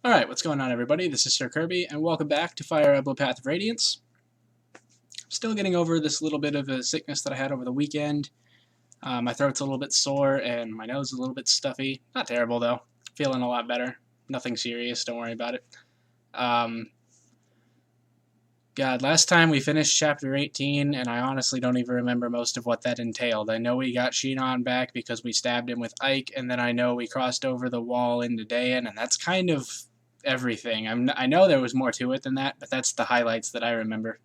Alright, what's going on everybody? This is Sir Kirby, and welcome back to Fire Emblem Path of Radiance. Still getting over this little bit of a sickness that I had over the weekend. My throat's a little bit sore, and my nose is a little bit stuffy. Not terrible, though. Feeling a lot better. Nothing serious, don't worry about it. God, last time we finished Chapter 18, and I honestly don't even remember most of what that entailed. I know we got Shinon back because we stabbed him with Ike, and then I know we crossed over the wall into Daein, and that's kind of everything. I know there was more to it than that, but that's the highlights that I remember.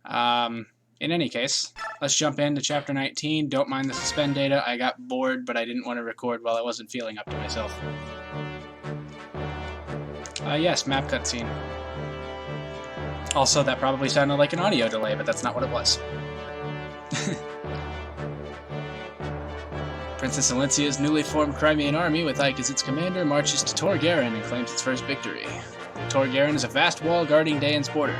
In any case, let's jump into Chapter 19. Don't mind the suspend data. I got bored, but I didn't want to record while I wasn't feeling up to myself. Yes, map cutscene. Also, that probably sounded like an audio delay, but that's not what it was. Princess Alencia's newly formed Crimean army, with Ike as its commander, marches to Tor Garen and claims its first victory. Tor Garen is a vast wall guarding Daein's border.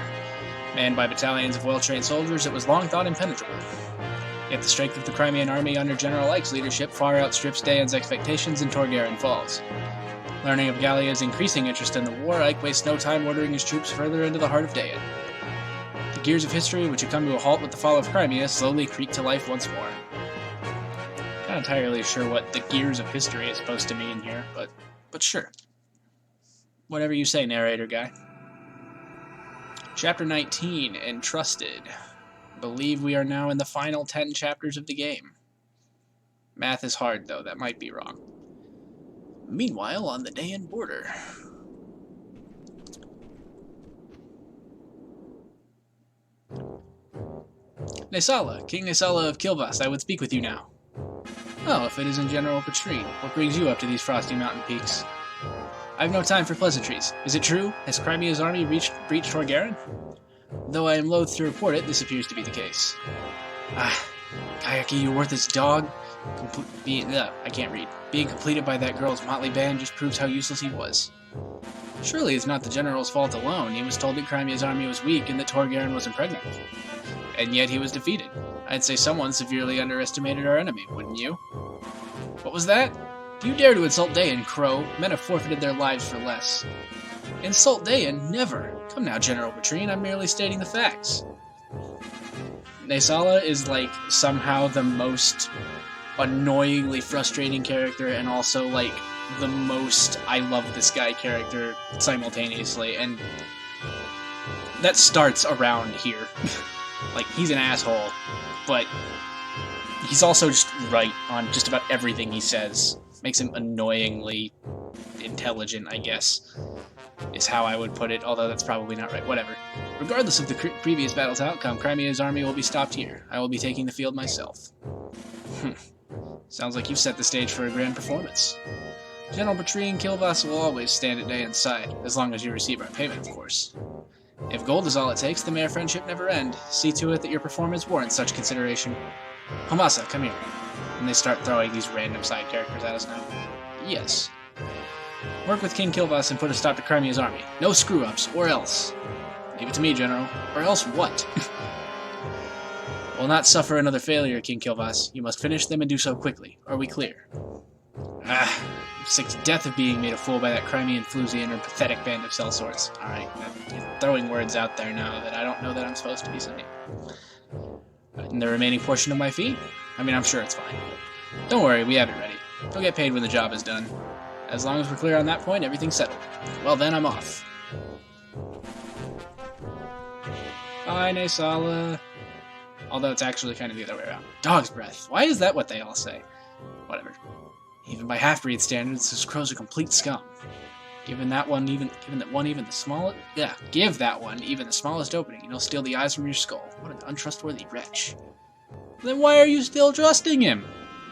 Manned by battalions of well-trained soldiers, it was long thought impenetrable. Yet the strength of the Crimean army under General Ike's leadership far outstrips Daein's expectations, and Tor Garen falls. Learning of Gallia's increasing interest in the war, Ike wastes no time ordering his troops further into the heart of Daein. The gears of history, which had come to a halt with the fall of Crimea, slowly creak to life once more. Not entirely sure what the gears of history is supposed to mean here, but sure. Whatever you say, narrator guy. Chapter 19, Entrusted. I believe we are now in the final 10 chapters of the game. Math is hard, though. That might be wrong. Meanwhile, on the Daein border. Naesala, King Naesala of Kilvas, I would speak with you now. Oh, if it isn't General Patrine, what brings you up to these frosty mountain peaks? I have no time for pleasantries. Is it true? Has Crimea's army breached Tor Garen? Though I am loath to report it, this appears to be the case. Kayaki, you worthless dog. I can't read. Being completed by that girl's motley band just proves how useless he was. Surely it's not the General's fault alone. He was told that Crimea's army was weak and that Tor Garen was impregnable. And yet he was defeated. I'd say someone severely underestimated our enemy, wouldn't you? What was that? Do you dare to insult Daein, Crow? Men have forfeited their lives for less. Insult Daein? Never. Come now, General Patrine, I'm merely stating the facts. Naesala is, like, somehow the most annoyingly frustrating character and also, like, the most I love this guy character simultaneously, and that starts around here. Like, he's an asshole, but he's also just right on just about everything he says. Makes him annoyingly intelligent, I guess, is how I would put it, although that's probably not right. Whatever. Regardless of the previous battle's outcome, Crimea's army will be stopped here. I will be taking the field myself. Sounds like you've set the stage for a grand performance. General Patrine Kilvas will always stand at Daein's side, as long as you receive our payment, of course. If gold is all it takes, then may our friendship never end. See to it that your performance warrants such consideration. Homasa, come here. And they start throwing these random side characters at us now. Yes. Work with King Kilvas and put a stop to Crimea's army. No screw-ups, or else. Leave it to me, General. Or else what? Will not suffer another failure, King Kilvas. You must finish them and do so quickly. Are we clear? I'm sick to death of being made a fool by that Crimean floozy and her pathetic band of sellswords. Alright, throwing words out there now that I don't know that I'm supposed to be saying. And the remaining portion of my fee? I mean, I'm sure it's fine. Don't worry, we have it ready. You'll get paid when the job is done. As long as we're clear on that point, everything's settled. Well then, I'm off. Bye, Naesala. Although it's actually kind of the other way around. Dog's breath. Why is that what they all say? Whatever. Even by half-breed standards, those crows are complete scum. Give that one even the smallest opening, and he'll steal the eyes from your skull. What an untrustworthy wretch. Then why are you still trusting him?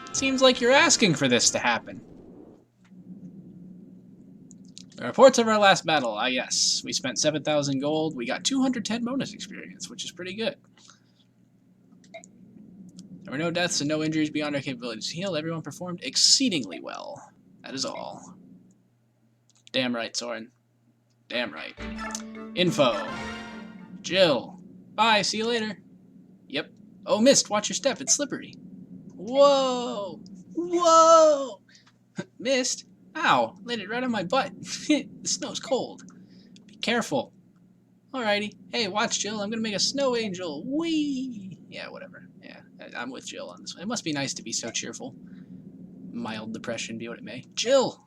It seems like you're asking for this to happen. The reports of our last battle. Yes. We spent 7,000 gold. We got 210 bonus experience, which is pretty good. There were no deaths and no injuries beyond our capabilities to heal. Everyone performed exceedingly well. That is all. Damn right, Soren. Damn right. Info. Jill. Bye, see you later. Yep. Oh, Mist, watch your step, it's slippery. Whoa! Whoa! Mist, Ow! Laid it right on my butt. The snow's cold. Be careful. Alrighty. Hey, watch, Jill. I'm gonna make a snow angel. Whee! Yeah, whatever. Yeah, I'm with Jill on this one. It must be nice to be so cheerful. Mild depression, be what it may. Jill!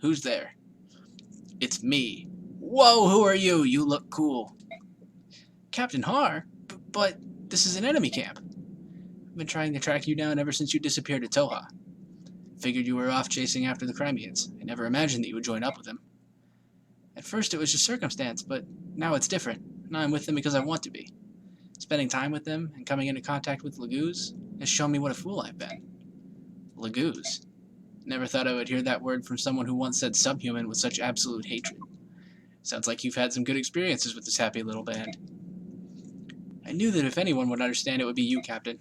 Who's there? It's me. Whoa, who are you? You look cool. Captain Har? But this is an enemy camp. I've been trying to track you down ever since you disappeared at Toha. Figured you were off chasing after the Crimeans. I never imagined that you would join up with them. At first it was just circumstance, but now it's different. Now I'm with them because I want to be. Spending time with them and coming into contact with Laguz has shown me what a fool I've been. Laguz. Never thought I would hear that word from someone who once said subhuman with such absolute hatred. Sounds like you've had some good experiences with this happy little band. I knew that if anyone would understand, it would be you, Captain.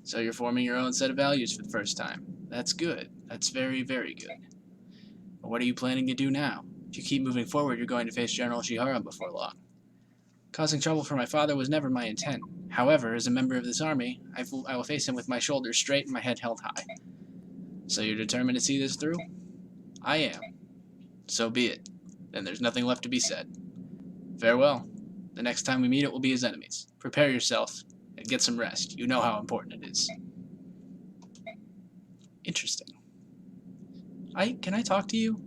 So you're forming your own set of values for the first time. That's good. That's very, very good. But what are you planning to do now? If you keep moving forward, you're going to face General Shiharam before long. Causing trouble for my father was never my intent. However, as a member of this army, I will face him with my shoulders straight and my head held high. So you're determined to see this through? I am. So be it. Then there's nothing left to be said. Farewell. The next time we meet, it will be as enemies. Prepare yourself and get some rest. You know how important it is. Interesting. Can I talk to you?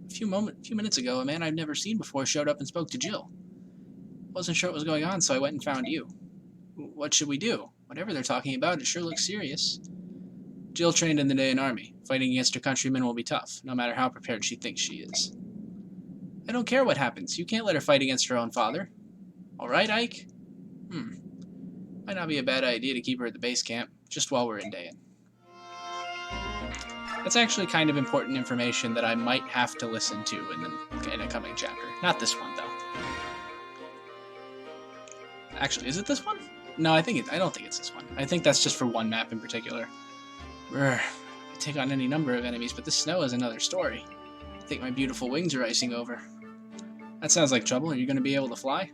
A few minutes ago, a man I've never seen before showed up and spoke to Jill. Wasn't sure what was going on, so I went and found you. What should we do? Whatever they're talking about, it sure looks serious. Jill trained in the Daein army. Fighting against her countrymen will be tough, no matter how prepared she thinks she is. I don't care what happens. You can't let her fight against her own father. All right, Ike? Might not be a bad idea to keep her at the base camp, just while we're in Daein. That's actually kind of important information that I might have to listen to in a coming chapter. Not this one, though. Actually, is it this one? No, I don't think it's this one. I think that's just for one map in particular. I take on any number of enemies, but this snow is another story. I think my beautiful wings are icing over. That sounds like trouble. Are you going to be able to fly?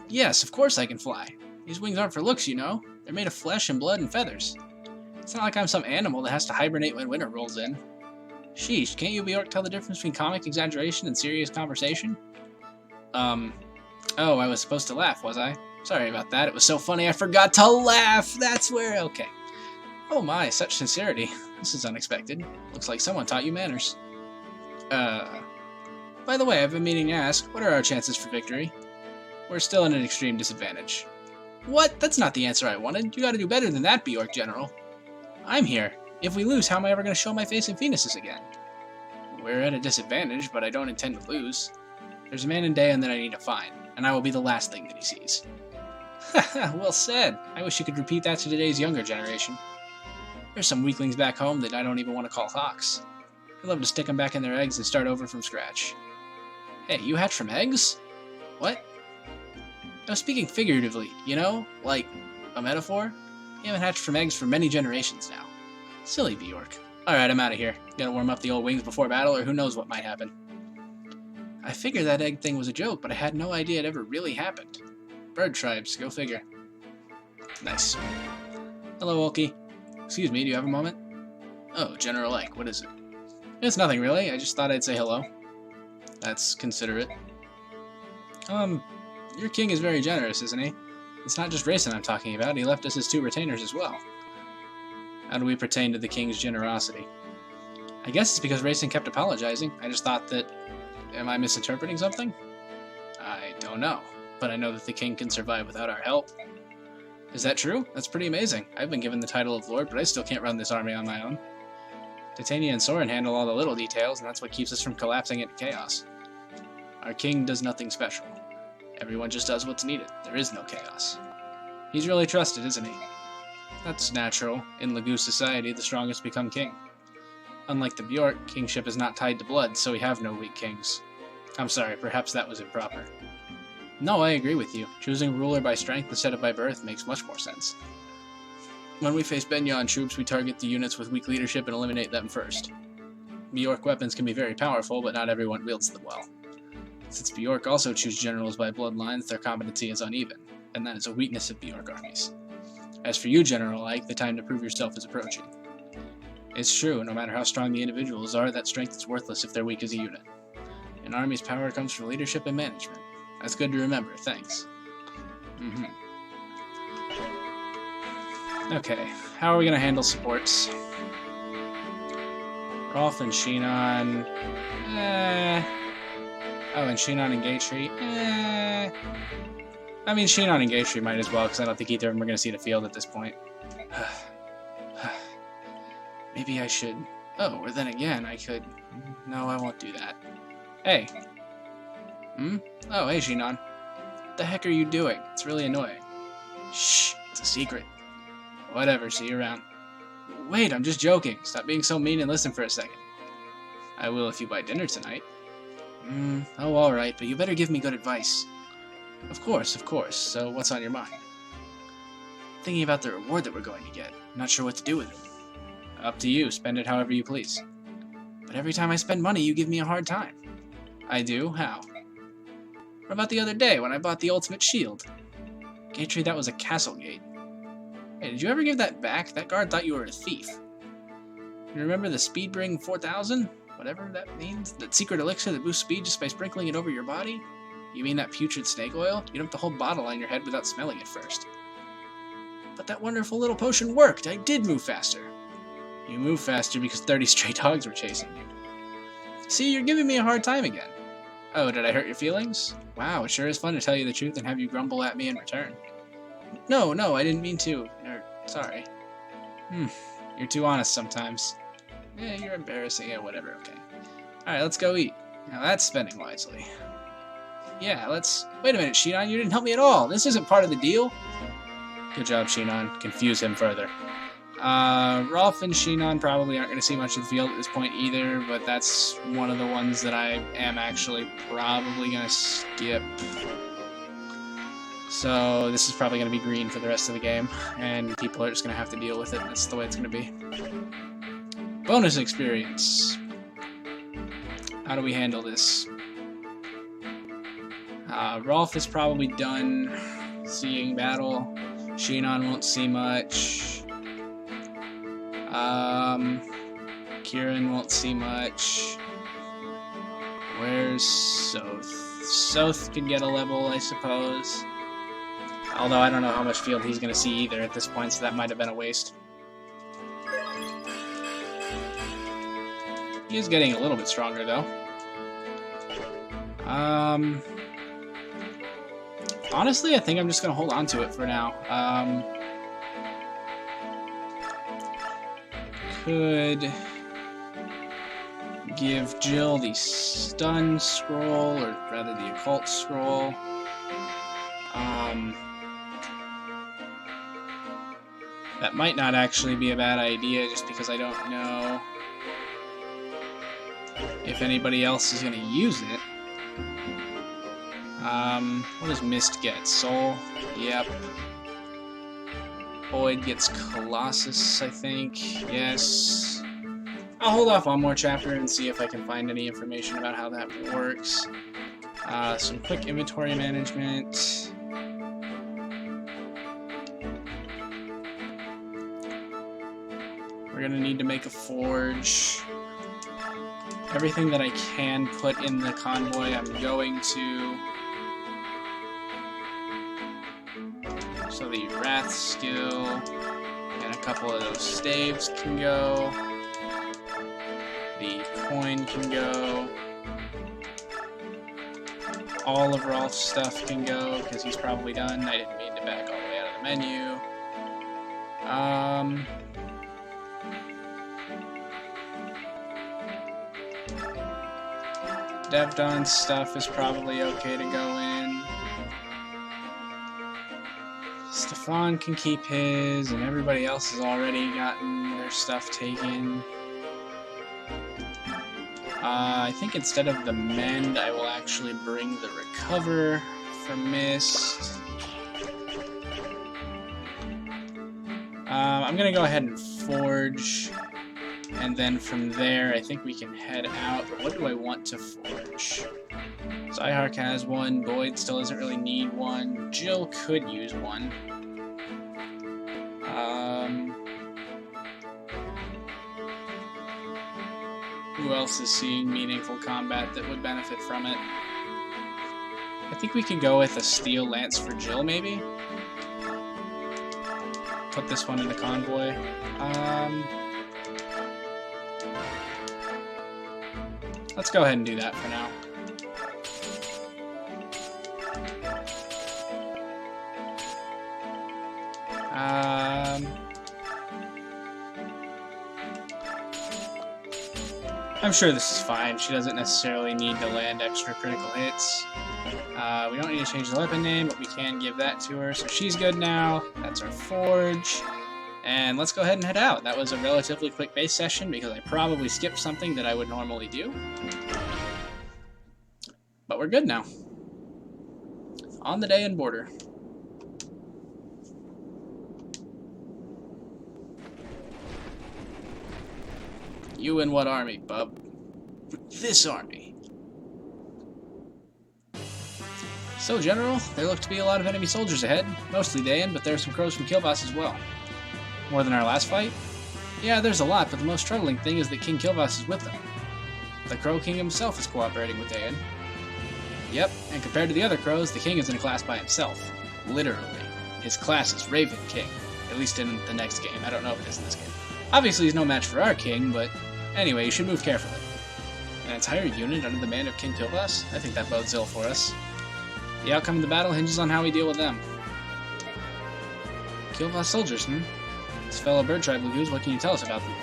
Yes, of course I can fly. These wings aren't for looks, you know. They're made of flesh and blood and feathers. It's not like I'm some animal that has to hibernate when winter rolls in. Sheesh, can't you, Bjork, tell the difference between comic exaggeration and serious conversation? Oh, I was supposed to laugh, was I? Sorry about that. It was so funny I forgot to laugh. That's where... Okay. Oh my, such sincerity. This is unexpected. Looks like someone taught you manners. By the way, I've been meaning to ask, what are our chances for victory? We're still in an extreme disadvantage. What? That's not the answer I wanted. You gotta do better than that, Bjork, General. I'm here. If we lose, how am I ever gonna show my face in Phoenix's again? We're at a disadvantage, but I don't intend to lose. There's a man in Daein that I need to find, and I will be the last thing that he sees. Haha, well said. I wish you could repeat that to today's younger generation. There's some weaklings back home that I don't even want to call hawks. I'd love to stick them back in their eggs and start over from scratch. Hey, you hatch from eggs? What? I was speaking figuratively, you know? Like, a metaphor? You haven't hatched from eggs for many generations now. Silly Bjork. Alright, I'm out of here. Gotta warm up the old wings before battle, or who knows what might happen. I figured that egg thing was a joke, but I had no idea it ever really happened. Bird tribes, go figure. Nice. Hello, Wolkie. Excuse me, do you have a moment? Oh, General Ike, what is it? It's nothing really, I just thought I'd say hello. That's considerate. Your king is very generous, isn't he? It's not just Rayson I'm talking about, he left us his 2 retainers as well. How do we pertain to the king's generosity? I guess it's because Rayson kept apologizing. I just thought that... Am I misinterpreting something? I don't know, but I know that the king can survive without our help. Is that true? That's pretty amazing. I've been given the title of Lord, but I still can't run this army on my own. Titania and Soren handle all the little details, and that's what keeps us from collapsing into chaos. Our king does nothing special. Everyone just does what's needed. There is no chaos. He's really trusted, isn't he? That's natural. In Laguz society, the strongest become king. Unlike the Bjork, kingship is not tied to blood, so we have no weak kings. I'm sorry, perhaps that was improper. No, I agree with you. Choosing ruler by strength instead of by birth makes much more sense. When we face Benyon troops, we target the units with weak leadership and eliminate them first. Bjork weapons can be very powerful, but not everyone wields them well. Since Bjork also choose generals by bloodlines, their competency is uneven, and that is a weakness of Bjork armies. As for you, General Ike, the time to prove yourself is approaching. It's true, no matter how strong the individuals are, that strength is worthless if they're weak as a unit. An army's power comes from leadership and management. That's good to remember, thanks. Okay, how are we going to handle supports? Rolf and Shinon. Oh, and Shinon and Gatry. I mean, Shinon and Gatry might as well, because I don't think either of them are going to see the field at this point. Maybe I should... Oh, or then again, I could... No, I won't do that. Hey. Oh, hey, Shinon. What the heck are you doing? It's really annoying. Shh, it's a secret. Whatever, see you around. Wait, I'm just joking. Stop being so mean and listen for a second. I will if you buy dinner tonight. Oh, alright, but you better give me good advice. Of course, of course. So, what's on your mind? Thinking about the reward that we're going to get. I'm not sure what to do with it. Up to you. Spend it however you please. But every time I spend money, you give me a hard time. I do? How? What about the other day, when I bought the ultimate shield? Gatry, that was a castle gate. Hey, did you ever give that back? That guard thought you were a thief. You remember the Speedbring 4000? Whatever that means? That secret elixir that boosts speed just by sprinkling it over your body? You mean that putrid snake oil? You dumped the whole bottle on your head without smelling it first. But that wonderful little potion worked! I did move faster! You moved faster because 30 stray dogs were chasing you. See, you're giving me a hard time again. Oh, did I hurt your feelings? Wow, it sure is fun to tell you the truth and have you grumble at me in return. No, I didn't mean to. Sorry. You're too honest sometimes. Yeah, you're embarrassing. Yeah, whatever, okay. Alright, let's go eat. Now that's spending wisely. Yeah, let's... Wait a minute, Shinon, you didn't help me at all. This isn't part of the deal. Good job, Shinon. Confuse him further. Rolf and Shinon probably aren't going to see much of the field at this point either, but that's one of the ones that I am actually probably going to skip. So this is probably going to be green for the rest of the game, and people are just going to have to deal with it. That's the way it's going to be. Bonus experience. How do we handle this? Rolf is probably done seeing battle. Shinon won't see much. Kieran won't see much. Where's Soth? Soth can get a level, I suppose. Although I don't know how much field he's going to see either at this point, so that might have been a waste. He is getting a little bit stronger, though. Honestly, I think I'm just going to hold on to it for now. Could give Jill the stun scroll, or rather the occult scroll. That might not actually be a bad idea, just because I don't know if anybody else is going to use it. What does Mist get? Soul? Yep. Boyd gets Colossus, I think. Yes. I'll hold off one more chapter and see if I can find any information about how that works. Some quick inventory management. We're gonna need to make a forge. Everything that I can put in the convoy, I'm going to. So the Wrath skill, and a couple of those staves can go. The coin can go. All of Rolf's stuff can go, because he's probably done. I didn't mean to back all the way out of the menu. Devdon's stuff is probably okay to go in. Stefan can keep his, and everybody else has already gotten their stuff taken. I think instead of the mend, I will actually bring the recover for Mist. I'm gonna go ahead and forge, and then from there, I think we can head out. But what do I want to forge? Zyhark has one. Boyd still doesn't really need one. Jill could use one. Who else is seeing meaningful combat that would benefit from it? I think we could go with a steel lance for Jill, maybe? Put this one in the convoy. Let's go ahead and do that for now. I'm sure this is fine. She doesn't necessarily need to land extra critical hits. We don't need to change the weapon name, but we can give that to her. So she's good now. That's our forge. And let's go ahead and head out. That was a relatively quick base session because I probably skipped something that I would normally do. But we're good now. On the Daein border. You in what army, bub? This army. So, General, there look to be a lot of enemy soldiers ahead. Mostly Daein, but there are some crows from Kilvas as well. More than our last fight? Yeah, there's a lot, but the most troubling thing is that King Kilvas is with them. The Crow King himself is cooperating with Daein. Yep, and compared to the other crows, the king is in a class by himself. Literally. His class is Raven King. At least in the next game. I don't know if it is in this game. Obviously, he's no match for our king, but anyway, you should move carefully. An entire unit under the command of King Kilvas? I think that bodes ill for us. The outcome of the battle hinges on how we deal with them. Kilvas soldiers, This fellow bird tribe Lagoos, what can you tell us about them?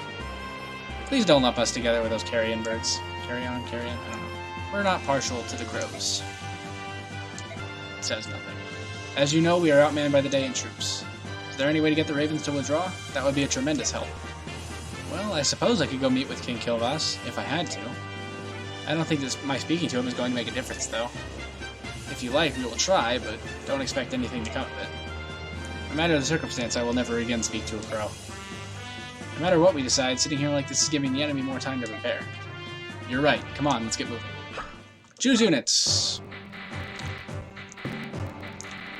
Please don't lump us together with those carrion birds. Carrion, I don't know. We're not partial to the crows. It says nothing. As you know, we are outmanned by the Daein troops. Is there any way to get the ravens to withdraw? That would be a tremendous help. Well, I suppose I could go meet with King Kilvas, if I had to. I don't think my speaking to him is going to make a difference, though. If you like, we will try, but don't expect anything to come of it. No matter the circumstance, I will never again speak to a crow. No matter what we decide, sitting here like this is giving the enemy more time to prepare. You're right. Come on, let's get moving. Choose units.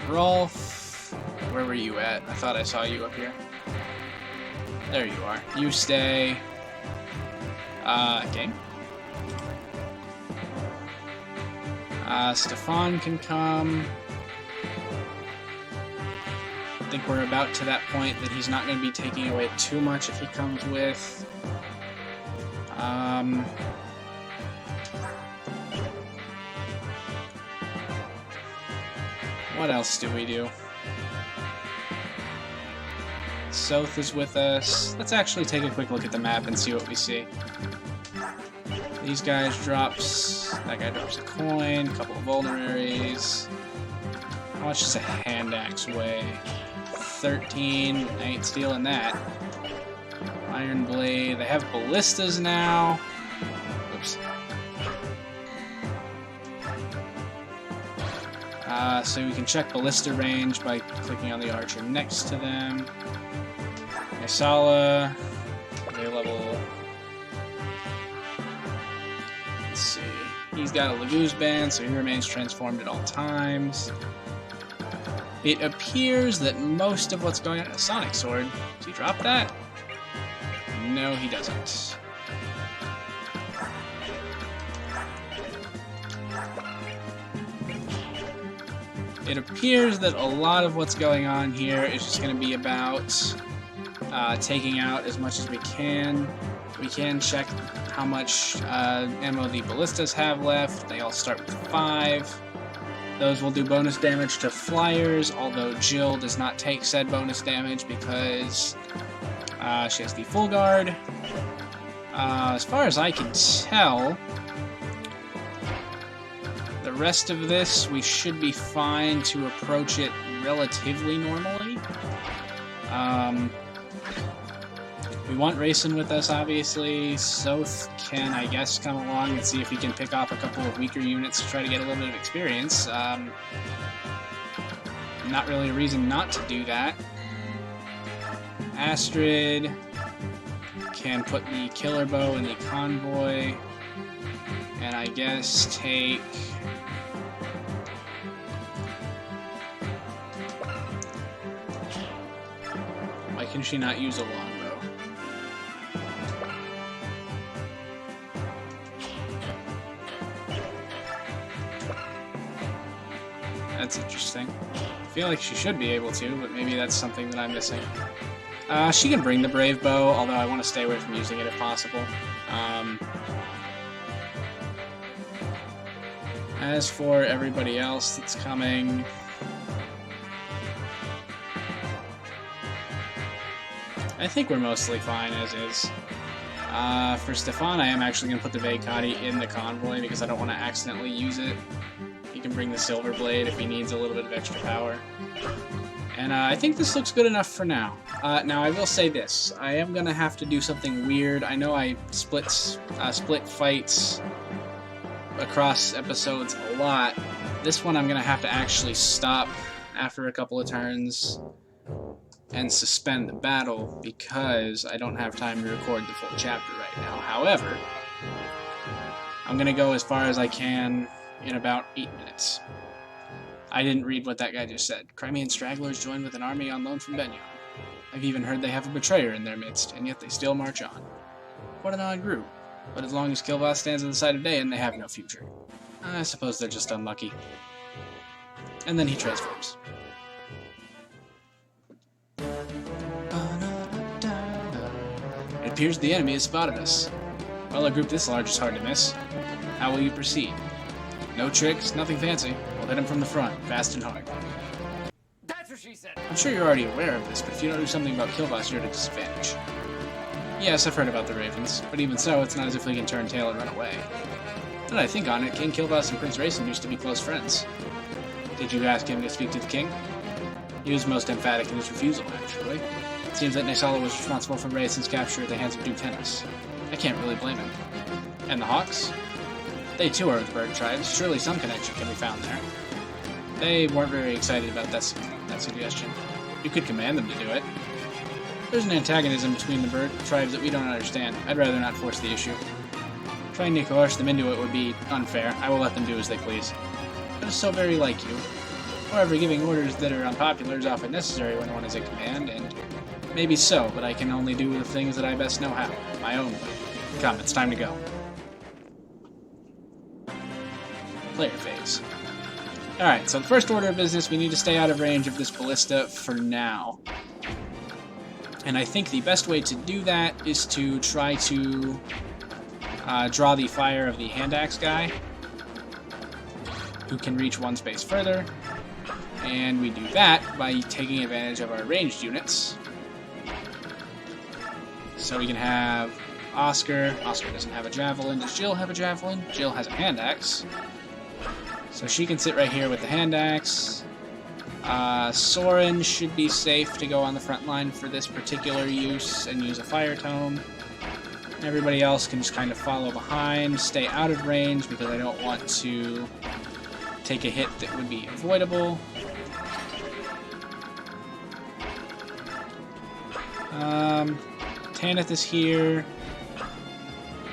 Rolf, where were you at? I thought I saw you up here. There you are. You stay. Game. Stefan can come. I think we're about to that point that he's not going to be taking away too much if he comes with. What else do we do? Soth is with us. Let's actually take a quick look at the map and see what we see. These guys drops... That guy drops a coin, a couple of vulneraries. How much does a hand axe weigh? 13. I ain't stealing that. Iron blade. They have ballistas now. Oops. So we can check ballista range by clicking on the archer next to them. Naesala, they level. Let's see. He's got a Lagoos band, so he remains transformed at all times. It appears that most of what's going on a Sonic Sword. Does he drop that? No, he doesn't. It appears that a lot of what's going on here is just going to be about taking out as much as we can. We can check how much ammo the ballistas have left. They all start with 5. Those will do bonus damage to flyers, although Jill does not take said bonus damage because she has the full guard. As far as I can tell, the rest of this, we should be fine to approach it relatively normally. We want Rayson with us, obviously. Soth can, I guess, come along and see if he can pick off a couple of weaker units to try to get a little bit of experience. Not really a reason not to do that. Astrid can put the killer bow in the convoy. And I guess take... Why can she not use a longbow? That's interesting. I feel like she should be able to, but maybe that's something that I'm missing. She can bring the Brave Bow, although I want to stay away from using it if possible. As for everybody else that's coming... I think we're mostly fine as is. For Stefan, I am actually going to put the Veikati in the convoy because I don't want to accidentally use it. He can bring the Silver Blade if he needs a little bit of extra power. And I think this looks good enough for now. Now, I will say this. I am going to have to do something weird. I know I split fights across episodes a lot. This one I'm going to have to actually stop after a couple of turns and suspend the battle because I don't have time to record the full chapter right now. However, I'm going to go as far as I can in about 8 minutes. I didn't read what that guy just said. Crimean stragglers join with an army on loan from Benyon. I've even heard they have a betrayer in their midst, and yet they still march on. What an odd group. But as long as Kilvath stands on the side of Daein, they have no future. I suppose they're just unlucky. And then he transforms. It appears the enemy has spotted us. Well, a group this large is hard to miss. How will you proceed? No tricks, nothing fancy. We'll hit them from the front, fast and hard. That's what she said. I'm sure you're already aware of this, but if you don't do something about Kilvath, you're at a disadvantage. Yes, I've heard about the Ravens, but even so, it's not as if we can turn tail and run away. Now that I think on it, King Kilvath and Prince Racing used to be close friends. Did you ask him to speak to the king? He was most emphatic in his refusal, actually. It seems that Naesala was responsible for Raison's capture at the hands of Duke Tennis. I can't really blame him. And the Hawks? They too are of the bird tribes. Surely some connection can be found there. They weren't very excited about that suggestion. You could command them to do it. There's an antagonism between the bird tribes that we don't understand. I'd rather not force the issue. Trying to coerce them into it would be unfair. I will let them do as they please. That is so very like you. However, giving orders that are unpopular is often necessary when one is in command, and maybe so, but I can only do the things that I best know how. My own way. Come, it's time to go. Player phase. Alright, so the first order of business, we need to stay out of range of this ballista for now. And I think the best way to do that is to try to draw the fire of the hand axe guy, who can reach one space further. And we do that by taking advantage of our ranged units. So we can have Oscar. Oscar doesn't have a javelin. Does Jill have a javelin? Jill has a hand axe. So she can sit right here with the hand axe. Soren should be safe to go on the front line for this particular use and use a fire tome. Everybody else can just kind of follow behind, stay out of range because I don't want to take a hit that would be avoidable. Tanith is here.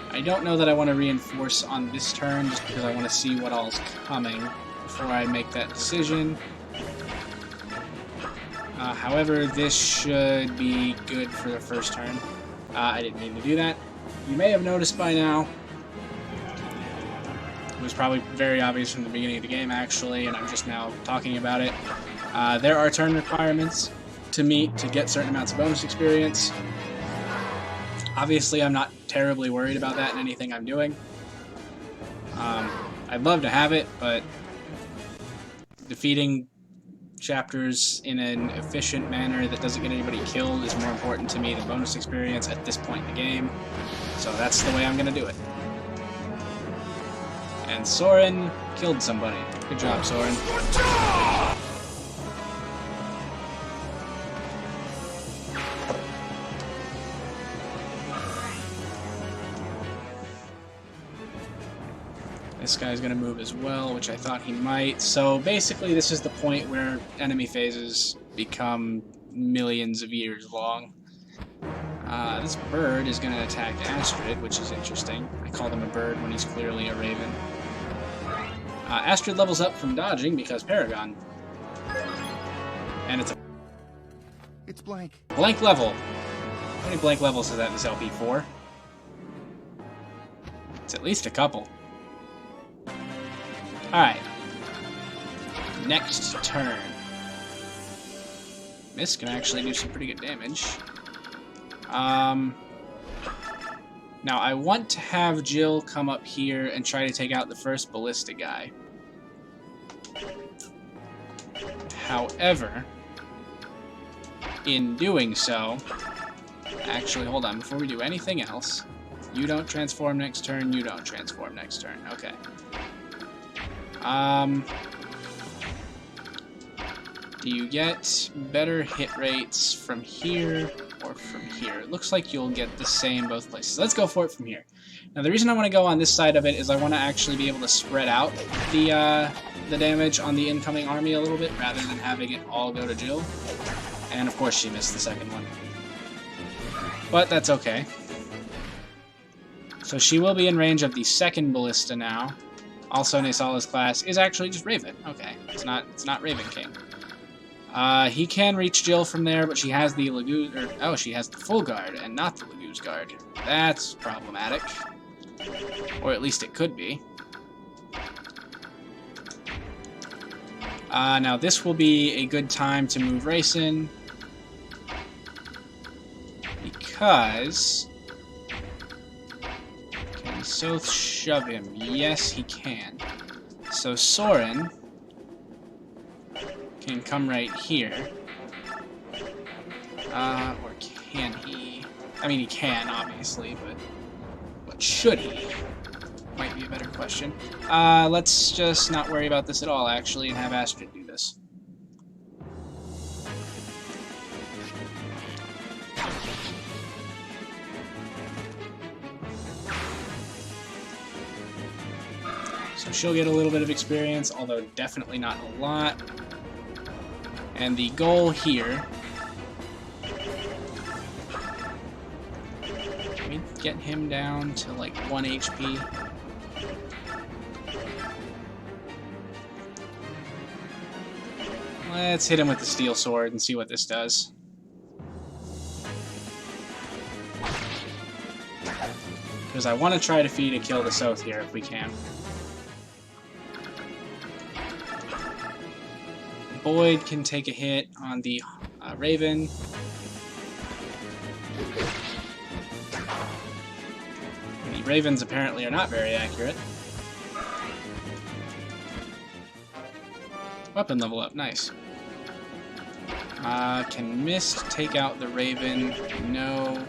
I don't know that I want to reinforce on this turn just because I want to see what all's coming before I make that decision. However, this should be good for the first turn. I didn't mean to do that. You may have noticed by now, it was probably very obvious from the beginning of the game actually, and I'm just now talking about it. There are turn requirements to meet to get certain amounts of bonus experience. Obviously, I'm not terribly worried about that in anything I'm doing. I'd love to have it, but defeating chapters in an efficient manner that doesn't get anybody killed is more important to me than bonus experience at this point in the game. So that's the way I'm going to do it. And Soren killed somebody. Good job, Soren. This guy's going to move as well, which I thought he might. So basically this is the point where enemy phases become millions of years long. This bird is going to attack Astrid, which is interesting. I called him a bird when he's clearly a raven. Astrid levels up from dodging because Paragon. And it's blank. Blank level. How many blank levels is that in this LP? 4? It's at least a couple. Alright. Next turn. Mist can actually do some pretty good damage. Now I want to have Jill come up here and try to take out the first ballista guy. However, in doing so, actually, hold on, before we do anything else, you don't transform next turn, you don't transform next turn. Okay. Do you get better hit rates from here or from here? It looks like you'll get the same both places. Let's go for it from here. Now, the reason I want to go on this side of it is I want to actually be able to spread out the damage on the incoming army a little bit rather than having it all go to Jill. And, of course, she missed the second one. But that's okay. So she will be in range of the second ballista now. Also, Naesala's class is actually just Raven. Okay, it's not Raven King. He can reach Jill from there, but she has the she has the full guard and not the Laguz guard. That's problematic. Or at least it could be. Now this will be a good time to move Rayson. Because... Can Soth shove him? Yes, he can. So Soren can come right here. Or can he? I mean, he can, obviously, but should he? Might be a better question. Let's just not worry about this at all, actually, and have Astrid do this. So she'll get a little bit of experience, although definitely not a lot. And the goal here... Can we get him down to like 1 HP? Let's hit him with the steel sword and see what this does. Because I want to try to feed a kill to Soth here if we can. Boyd can take a hit on the Raven. The Ravens apparently are not very accurate. Weapon level up, nice. Can Mist take out the Raven? No.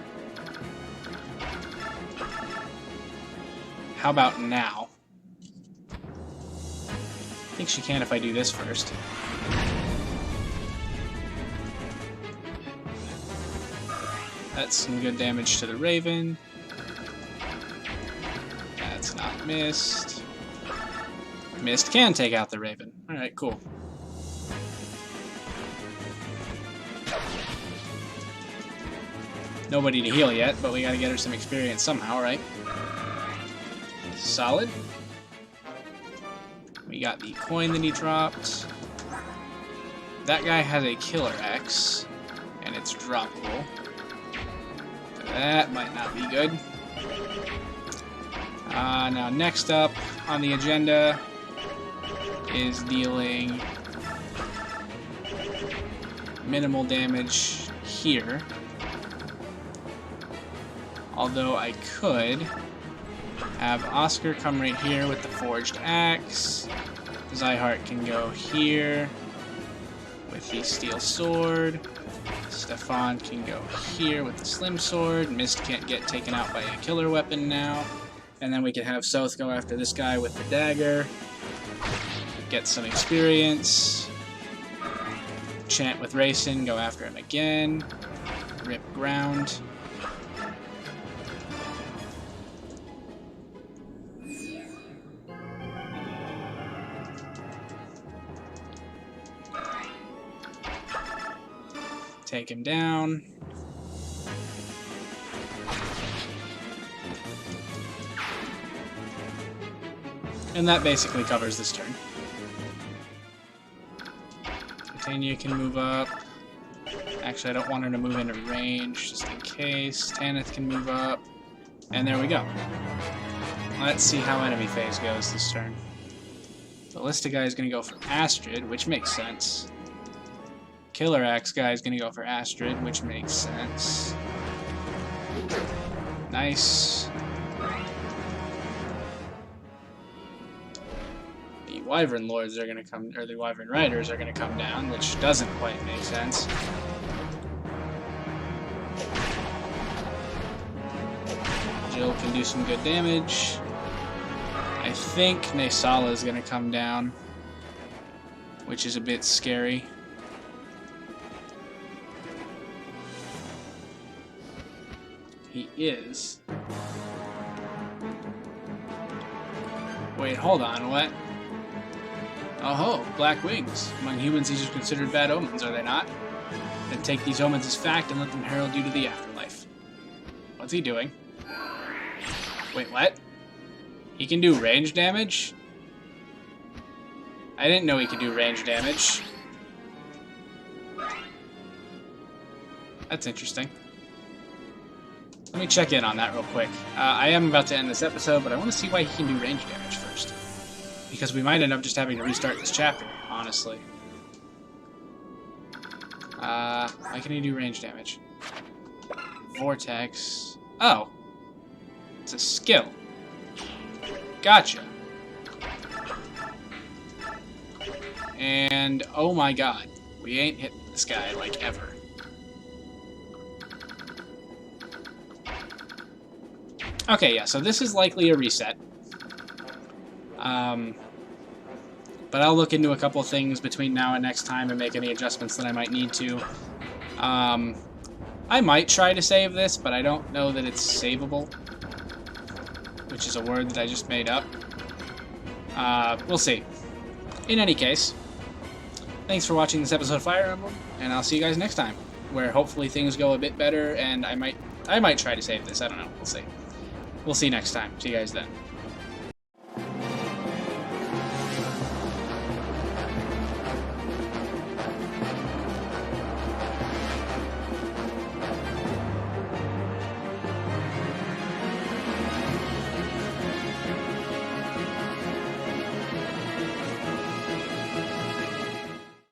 How about now? I think she can if I do this first. That's some good damage to the Raven. That's not Mist. Mist can take out the Raven. Alright, cool. Nobody to heal yet, but we gotta get her some experience somehow, right? Solid. We got the coin that he dropped. That guy has a Killer X, and it's droppable. That might not be good. Now next up on the agenda is dealing minimal damage here. Although I could have Oscar come right here with the Forged Axe. Zyhart can go here with the Steel Sword. Stefan can go here with the Slim Sword. Mist can't get taken out by a killer weapon now. And then we can have Soth go after this guy with the dagger. Get some experience. Chant with Rayson, go after him again. Rip ground. Take him down. And that basically covers this turn. Titania can move up. Actually, I don't want her to move into range, just in case. Tanith can move up. And there we go. Let's see how enemy phase goes this turn. Ballista guy is going to go for Astrid, which makes sense. Killer Axe guy is going to go for Astrid, which makes sense. Nice. The Wyvern Lords are going to come, or the Wyvern Riders are going to come down, which doesn't quite make sense. Jill can do some good damage. I think Naesala is going to come down, which is a bit scary. He is. Wait, hold on, what? Oh ho, black wings. Among humans, these are considered bad omens, are they not? Then take these omens as fact and let them herald you to the afterlife. What's he doing? Wait, what? He can do range damage? I didn't know he could do range damage. That's interesting. Let me check in on that real quick. I am about to end this episode, but I want to see why he can do range damage first. Because we might end up just having to restart this chapter, honestly. Why can he do range damage? Vortex. Oh. It's a skill. Gotcha. And, oh my god. We ain't hit this guy, like, ever. Okay, yeah, so this is likely a reset. But I'll look into a couple of things between now and next time and make any adjustments that I might need to. I might try to save this, but I don't know that it's savable. Which is a word that I just made up. We'll see. In any case, thanks for watching this episode of Fire Emblem, and I'll see you guys next time, where hopefully things go a bit better, and I might try to save this. I don't know. We'll see. We'll see next time. See you guys then.